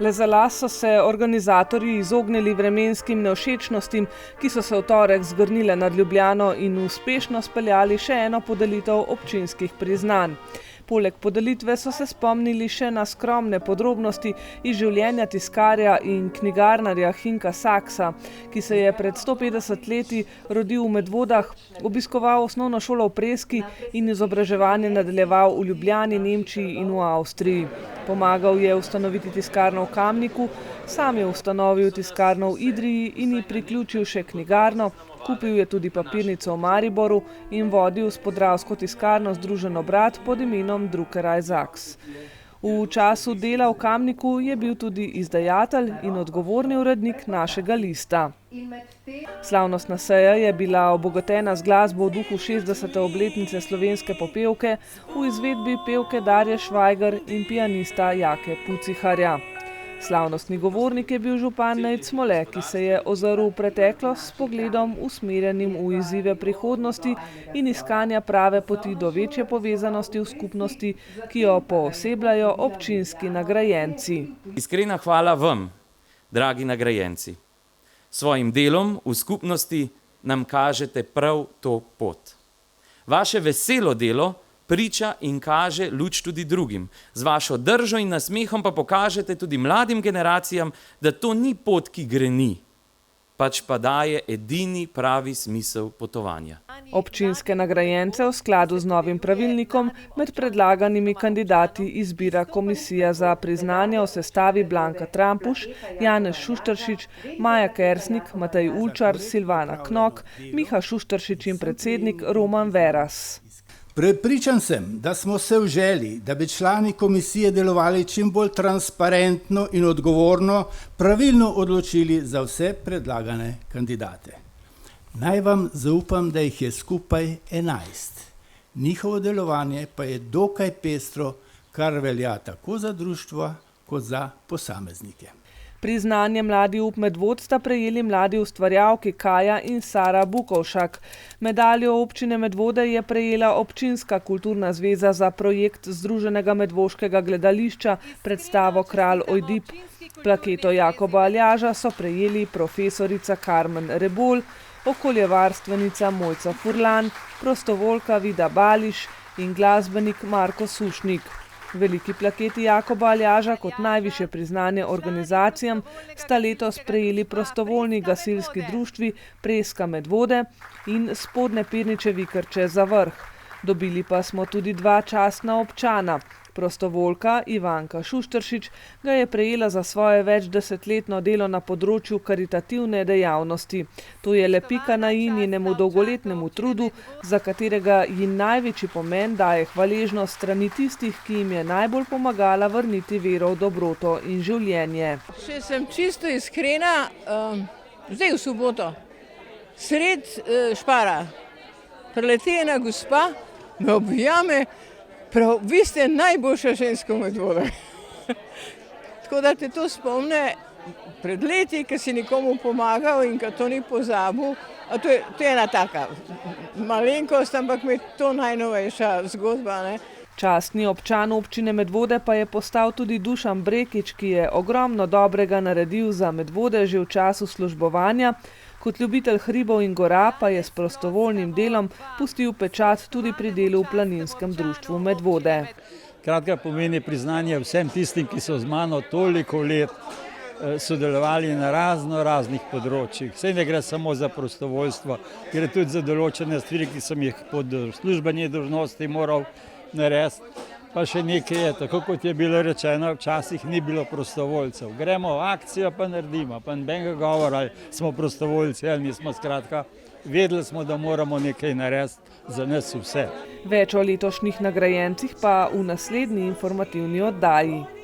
Le za las so se organizatorji izognili vremenskim nevšečnostim, ki so se v torek zgrnile nad Ljubljano in uspešno speljali še eno podelitev občinskih priznanj. Poleg podelitve so se spomnili še na skromne podrobnosti iz življenja tiskarja in knjigarnarja Hinka Saksa, ki se je pred 150 leti rodil v Medvodah, obiskoval osnovno šolo v Preski in izobraževanje nadaljeval v Ljubljani, Nemčiji in v Avstriji. Pomagal je ustanoviti tiskarno v Kamniku, sam je ustanovil tiskarno v Idriji in ji priključil še knjigarno, kupil je tudi papirnico v Mariboru in vodil s podravsko tiskarno Združen obrat pod imenom Druckerei Sachs. V času dela v Kamniku je bil tudi izdajatelj in odgovorni urednik našega lista. Slavnostna seja je bila obogatena z glasbo v duhu 60. obletnice slovenske popevke v izvedbi pevke Darje Švajger in pianista Jake Puciharja. Slavnostni govornik je bil župan Nejc Smole, ki se je ozrl v preteklost s pogledom usmerjenim v izzive prihodnosti in iskanja prave poti do večje povezanosti v skupnosti, ki jo poosebljajo občinski nagrajenci. Iskrena hvala vam, dragi nagrajenci. Svojim delom v skupnosti nam kažete prav to pot. Vaše veselo delo priča in kaže luč tudi drugim. Z vašo držo in nasmehom pa pokažete tudi mladim generacijam, da to ni pot, ki greni, pač pa daje edini pravi smisel potovanja. Občinske nagrajence v skladu z novim pravilnikom med predlaganimi kandidati izbira Komisija za priznanje v sestavi Blanka Trampuš, Janez Šušteršič, Maja Kersnik, Matej Ulčar, Silvana Knok, Miha Šušteršič in predsednik Roman Veras. Prepričan sem, da smo se v želji, da bi člani komisije delovali čim bolj transparentno in odgovorno, pravilno odločili za vse predlagane kandidate. Naj vam zaupam, da jih je skupaj 11. Njihovo delovanje pa je dokaj pestro, kar velja tako za društva kot za posameznike. Priznanje Mladi up Medvod sta prejeli mladi ustvarjalki Kaja in Sara Bukovšak. Medaljo občine Medvode je prejela Občinska kulturna zveza za projekt Združenega medvoškega gledališča predstavo Kralj Ojdip. Plaketo Jakoba Aljaža so prejeli profesorica Karmen Rebolj, okoljevarstvenica Mojca Furlan, prostovoljka Vida Bališ in glasbenik Marko Sušnik. Veliki plaketi Jakoba Aljaža kot najvišje priznanje organizacijam sta letos prejeli prostovoljni gasilski društvi Preska Medvode in Spodnje Pirniče Vikrče za vrh. Dobili pa smo tudi dva častna občana. Prostovoljka Ivanka Šušteršič ga je prejela za svoje večdesetletno delo na področju karitativne dejavnosti. To je le pika na i njenemu dolgoletnemu trudu, za katerega ji največji pomen daje hvaležnost strani tistih, ki jim je najbolj pomagala vrniti vero v dobroto in življenje. Če sem čisto iskrena, zdaj v soboto, sred Špara, prileti ena gospa, me objame, prav, vi ste najboljša ženska v Medvodah. Tako da te to spomne pred leti, ki si nikomu pomagal in ki to ni pozabil. To je ena taka malenkost, ampak mi je to najnovejša zgodba, ne. Častni občan občine Medvode pa je postal tudi Dušan Brekič, ki je ogromno dobrega naredil za Medvode že v času službovanja. Kot ljubitelj hribov in gora pa je s prostovoljnim delom pustil pečat tudi pri delu v planinskem društvu Medvode. Kratka pomeni priznanje vsem tistim, ki so z mano toliko let sodelovali na raznih področjih. Saj ne gre samo za prostovoljstvo, gre tudi za določene stvari, ki sem jih pod službeni dolžnosti moral narediti. Pa še nekaj je, tako kot je bilo rečeno, včasih ni bilo prostovoljcev. Gremo v akcijo pa naredimo, pa nobenega govora, ali smo prostovoljci ali nismo, skratka. Vedeli smo, da moramo nekaj narediti za nas vse. Več o letošnjih nagrajencih pa v naslednji informativni oddaji.